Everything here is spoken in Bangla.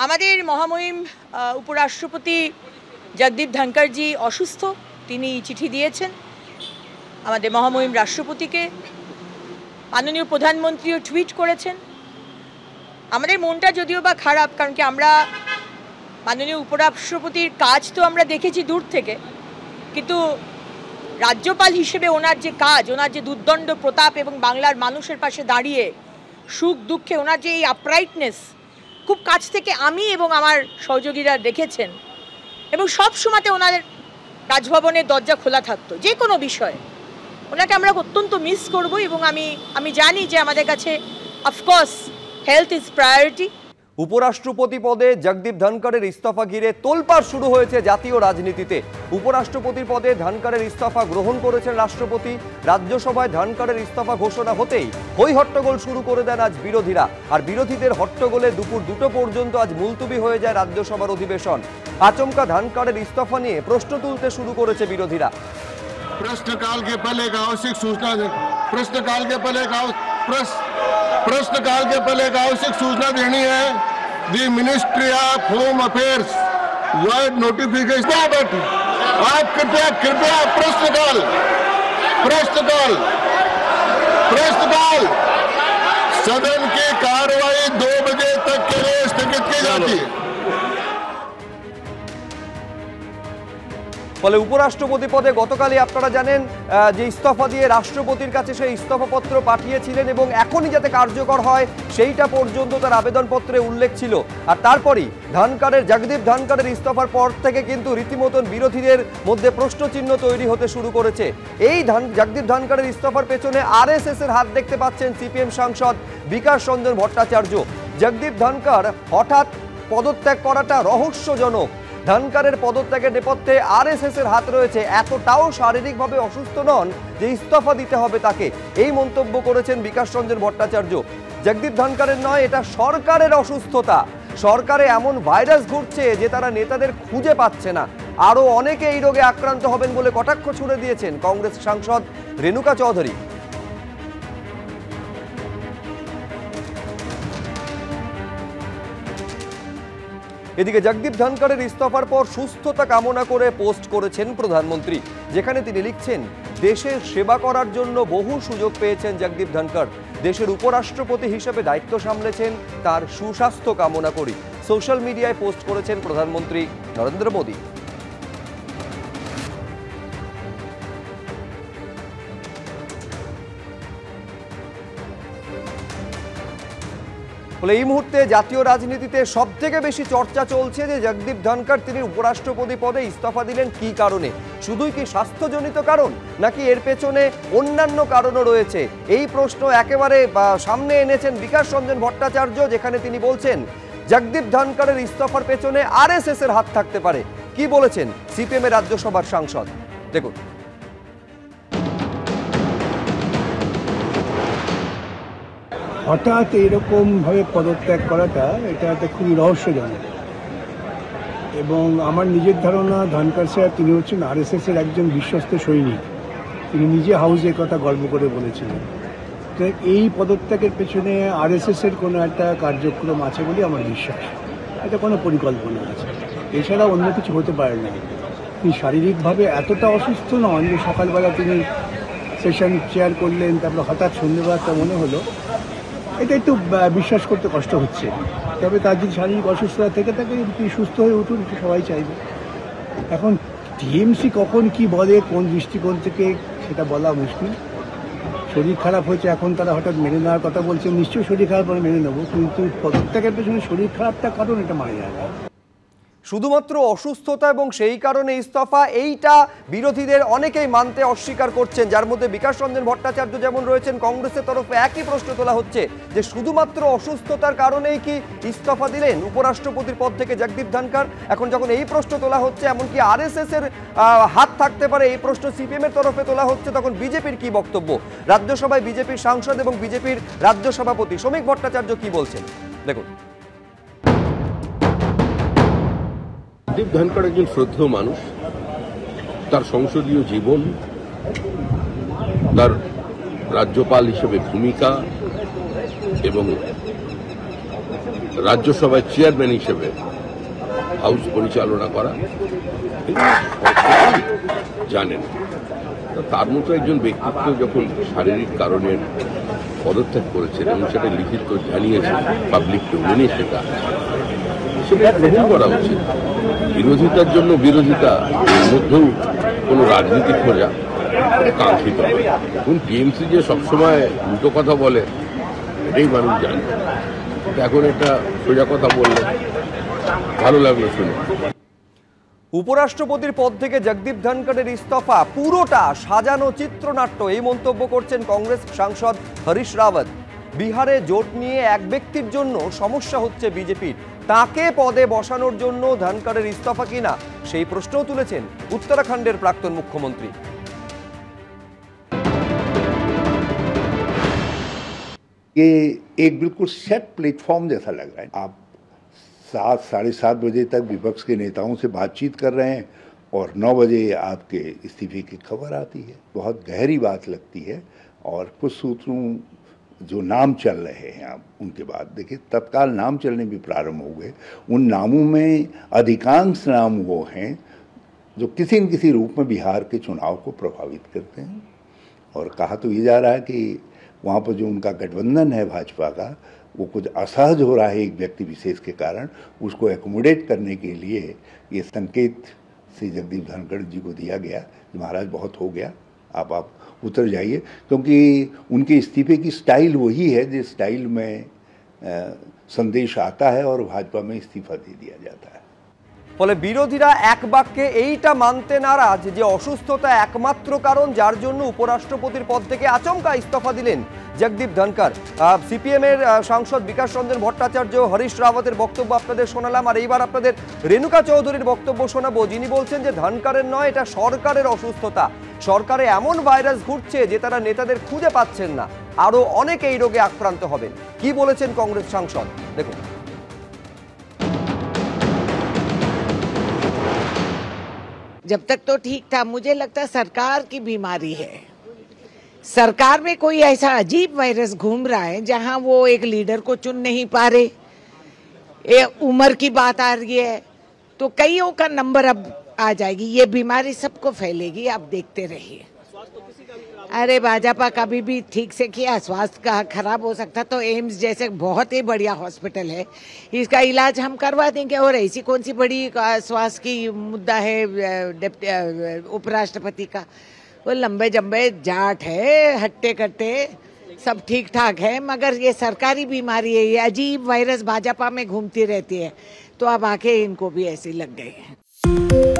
আমাদের মহামহিম উপরাষ্ট্রপতি জগদীপ ধনখড়জি অসুস্থ, তিনি চিঠি দিয়েছেন আমাদের মহামহিম রাষ্ট্রপতিকে। মাননীয় প্রধানমন্ত্রীও টুইট করেছেন। আমাদের মনটা যদিও বা খারাপ, কারণ কি আমরা মাননীয় উপরাষ্ট্রপতির কাজ তো আমরা দেখেছি দূর থেকে, কিন্তু রাজ্যপাল হিসেবে ওনার যে কাজ, ওনার যে দুর্দণ্ড প্রতাপ এবং বাংলার মানুষের পাশে দাঁড়িয়ে সুখ দুঃখে ওনার যে এই আপরাইটনেস খুব কাছ থেকে আমি এবং আমার সহযোগীরা দেখেছেন। এবং সব সময়তে ওনার রাজভবনের দরজা খোলা থাকতো যে কোনো বিষয়ে। ওনাকে আমরা অত্যন্ত মিস করব এবং আমি জানি যে আমাদের কাছে অফকোর্স হেলথ ইজ প্রায়োরিটি। উপরাষ্ট্রপতি পদে জগদীপ ধনখড়ের ইস্তফা ঘিরে তোলপাড় শুরু হয়েছে জাতীয় রাজনীতিতে। উপরাষ্ট্রপতির পদে ধনখড়ের ইস্তফা গ্রহণ করেছেন রাষ্ট্রপতি। রাজ্যসভায় ধনখড়ের ইস্তফা ঘোষণা হতেই হই হট্টগোল শুরু করে দেন আজ বিরোধীরা। আর বিরোধীদের হট্টগোলে দুপুর 2টো পর্যন্ত আজ মুলতুবি হয়ে যায় রাজ্যসভার অধিবেশন। আচমকা ধনখড়ের ইস্তফা নিয়ে প্রশ্ন তুলতে শুরু করেছে বিরোধীরা। प्रश्नकाल के पहले एक आवश्यक सूचना देनी है। दी ministry of home affairs word notification. आप कृपया प्रश्नकाल सदन की कार्रवाई 2 बजे तक के लिए स्थगित की जाती है। ফলে উপরাষ্ট্রপতি পদে গতকালই আপনারা জানেন যে ইস্তফা দিয়ে রাষ্ট্রপতির কাছে সেই ইস্তফাপত্র পাঠিয়েছিলেন এবং এখনই যাতে কার্যকর হয় সেইটা পর্যন্ত তার আবেদনপত্রে উল্লেখ ছিল। আর তারপরই জগদীপ ধনখড়ের ইস্তফার পর থেকে কিন্তু রীতিমতন বিরোধীদের মধ্যে প্রশ্নচিহ্ন তৈরি হতে শুরু করেছে। এই জগদীপ ধনখড়ের ইস্তফার পেছনে আরএসএস এর হাত দেখতে পাচ্ছেন সিপিএম সাংসদ বিকাশ রঞ্জন ভট্টাচার্য। জগদীপ ধনখড় হঠাৎ পদত্যাগ করাটা রহস্যজনক। ধনখড়ের পদত্যাগের নেপথ্যে আরএসএস এর হাত রয়েছে। এতটাও শারীরিকভাবে অসুস্থ নন যে ইস্তফা দিতে হবে তাকে, এই মন্তব্য করেছেন বিকাশ রঞ্জন ভট্টাচার্য। জগদীপ ধনখড়ের নয়, এটা সরকারের অসুস্থতা। সরকারে এমন ভাইরাস ঘুরছে যে তারা নেতাদের খুঁজে পাচ্ছে না। আরও অনেকে এই রোগে আক্রান্ত হবেন বলে কটাক্ষ ছুড়ে দিয়েছেন কংগ্রেস সাংসদ রেণুকা চৌধুরী। এদিকে জগদীপ ধনখড়ের ইস্তফার পর সুস্থতা কামনা করে পোস্ট করেছেন প্রধানমন্ত্রী, যেখানে তিনি লিখছেন, দেশের সেবা করার জন্য বহু সুযোগ পেয়েছেন জগদীপ ধনখড়। দেশের উপরাষ্ট্রপতি হিসেবে দায়িত্ব সামলেছেন, তার সুস্বাস্থ্য কামনা করি। সোশ্যাল মিডিয়ায় পোস্ট করেছেন প্রধানমন্ত্রী নরেন্দ্র মোদী। ফলে এই মুহূর্তে জাতীয় রাজনীতিতে সবথেকে বেশি চর্চা চলছে যে জগদীপ ধনখড় তিনি উপরাষ্ট্রপতি পদে ইস্তফা দিলেন কি কারণে। শুধুই কি স্বাস্থ্যজনিত কারণ, নাকি এর পেছনে অন্যান্য কারণও রয়েছে? এই প্রশ্ন একেবারে সামনে এনেছেন বিকাশ রঞ্জন ভট্টাচার্য, যেখানে তিনি বলছেন জগদীপ ধনখড়ের ইস্তফার পেছনে আরএসএস এর হাত থাকতে পারে। কি বলেছেন সিপিএম এর রাজ্যসভার সাংসদ, দেখুন। হঠাৎ এরকমভাবে পদত্যাগ করাটা এটা একটা খুবই রহস্যজনক। এবং আমার নিজের ধারণা ধনখড় স্যার তিনি হচ্ছেন আরএসএস এর একজন বিশ্বস্ত সৈনিক। তিনি নিজে হাউসে কথা গর্ব করে বলেছিলেন। তো এই পদত্যাগের পেছনে আরএসএস এর কোনো একটা কার্যক্রম আছে বলে আমার বিশ্বাস। এটা কোনো পরিকল্পনা আছে, এছাড়া অন্য কিছু হতে পারে না। তিনি শারীরিকভাবে এতটা অসুস্থ নন যে সকালবেলা তিনি সেশন চেয়ার করলেন, তারপর হঠাৎ সন্ধ্যেবেলাটা মনে হলো। এটা একটু বিশ্বাস করতে কষ্ট হচ্ছে। তবে তার যদি শারীরিক অসুস্থতা থেকে থাকে তিনি সুস্থ হয়ে উঠুন, এটা সবাই চাইবে। এখন টিএমসি কখন কি বলে, কোন দৃষ্টিকোণ থেকে, সেটা বলা মুশকিল। শরীর খারাপ হয়েছে, এখন তারা হঠাৎ মেনে নেওয়ার কথা বলছেন। নিশ্চয়ই শরীর খারাপ হলে মেনে নেবো, কিন্তু পদত্যাগের পেছনে শরীর খারাপটা কারণ এটা মানা যায় না। শুধুমাত্র অসুস্থতা এবং সেই কারণে ইস্তফা, এইটা বিরোধীদের অনেকেই মানতে অস্বীকার করছেন, যার মধ্যে বিকাশ রঞ্জন ভট্টাচার্য যেমন রয়েছেন। কংগ্রেসের তরফে একই প্রশ্ন তোলা হচ্ছে যে শুধুমাত্র অসুস্থতার কারণেই কি ইস্তফা দিলেন উপরাষ্ট্রপতির পদ থেকে জগদীপ ধনখড়? এখন যখন এই প্রশ্ন তোলা হচ্ছে, এমনকি আরএসএস এর হাত থাকতে পারে এই প্রশ্ন সিপিএম এর তরফে তোলা হচ্ছে, তখন বিজেপির কি বক্তব্য? রাজ্যসভায় বিজেপির সাংসদ এবং বিজেপির রাজ্য সভাপতি শ্রমিক ভট্টাচার্য কি বলছেন, দেখুন। জগদীপ ধনখড় একজন শ্রদ্ধেয় মানুষ। তার সংসদীয় জীবন, তার রাজ্যপাল হিসেবে ভূমিকা এবং রাজ্যসভার চেয়ারম্যান হিসেবে হাউস পরিচালনা করা জানেন। তার মতো একজন ব্যক্তিত্ব যখন শারীরিক কারণে পদত্যাগ করেছেন এবং সেটা লিখিত জানিয়েছেন পাবলিক ডোমেনে, সেটা গ্রহণ করা উচিত। বিরোধিতার জন্য বিরোধিতা মধ্যেও কোনো রাজনীতি খোঁজা কাঙ্ক্ষিত। এখন টিএমসি যে সবসময় উল্টো কথা বলে এটাই মানুষ জানে, এখন একটা সোজা কথা বললে ভালো লাগলো শুনে। উপরাষ্ট্রপতির পদ থেকে জগদীপ ধনখড়ের ইস্তফা পুরোটা সাজানো চিত্রনাট্য, এই মন্তব্য করছেন কংগ্রেস সাংসদ হরিশ রাওয়াত। বিহারে জোট নিয়ে এক ব্যক্তির জন্য সমস্যা হচ্ছে বিজেপির, তাকে পদে বসানোর জন্য ধনখড়ের ইস্তফা কিনা সেই প্রশ্নও তুলেছেন উত্তরাখণ্ডের প্রাক্তন মুখ্যমন্ত্রী। ये एक बिल्कुल सेट प्लेटफॉर्म जैसा लग रहा है। आप 7 साढ़े 7 बजे तक विपक्ष के नेताओं से बातचीत कर रहे हैं और 9 बजे आपके इस्तीफे की खबर आती है। बहुत गहरी बात लगती है। और कुछ सूत्रों जो नाम चल रहे हैं अब उनके बाद देखिए तत्काल नाम चलने भी प्रारंभ हो गए। उन नामों में अधिकांश नाम वो हैं जो किसी न किसी रूप में बिहार के चुनाव को प्रभावित करते हैं। और कहा तो ये जा रहा है कि वहाँ पर जो उनका गठबंधन है भाजपा का, वो कुछ असहज हो रहा है एक व्यक्ति विशेष के कारण, उसको एकोमोडेट करने के लिए ये संकेत श्री जगदीप धनखड़ जी को दिया गया कि महाराज बहुत हो गया, आप उतर जाइए। क्योंकि उनके इस्तीफे की स्टाइल वही है जिस स्टाइल में संदेश आता है और भाजपा में इस्तीफा दे दिया जाता है। ফলে বিরোধীরা এক বাক্যে এইটা মানতে নারাজ যে অসুস্থতা একমাত্র কারণ যার জন্য উপরাষ্ট্রপতির পদ থেকে আচমকা ইস্তফা দিলেন জগদীপ ধনখড়। সিপিএম এর সাংসদ বিকাশ রঞ্জন ভট্টাচার্য, হরিশ রাওয়াতের বক্তব্য আপনাদের শোনালাম, আর এইবার আপনাদের রেণুকা চৌধুরীর বক্তব্য শোনাবো, যিনি বলছেন যে ধনখড়ের নয়, এটা সরকারের অসুস্থতা। সরকারে এমন ভাইরাস ঘুরছে যে তারা নেতাদের খুঁজে পাচ্ছেন না, আরো অনেক এই রোগে আক্রান্ত হবেন। কি বলেছেন কংগ্রেস সাংসদ দেখুন। जब तक तो ठीक था, मुझे लगता है सरकार की बीमारी है। सरकार में कोई ऐसा अजीब वायरस घूम रहा है जहां वो एक लीडर को चुन नहीं पा रहे। उम्र की बात आ रही है तो कईयों का नंबर अब आ जाएगी। ये बीमारी सबको फैलेगी, आप देखते रहिए। अरे भाजपा कभी भी ठीक से किया, स्वास्थ्य का खराब हो सकता तो एम्स जैसे बहुत ही बढ़िया हॉस्पिटल है, इसका इलाज हम करवा देंगे। और ऐसी कौन सी बड़ी स्वास्थ्य की मुद्दा है उपराष्ट्रपति का? वो लंबे जम्बे जाट है, हट्टे कट्टे सब ठीक ठाक है, मगर ये सरकारी बीमारी है, ये अजीब वायरस भाजपा में घूमती रहती है, तो अब आके इनको भी ऐसी लग गई है।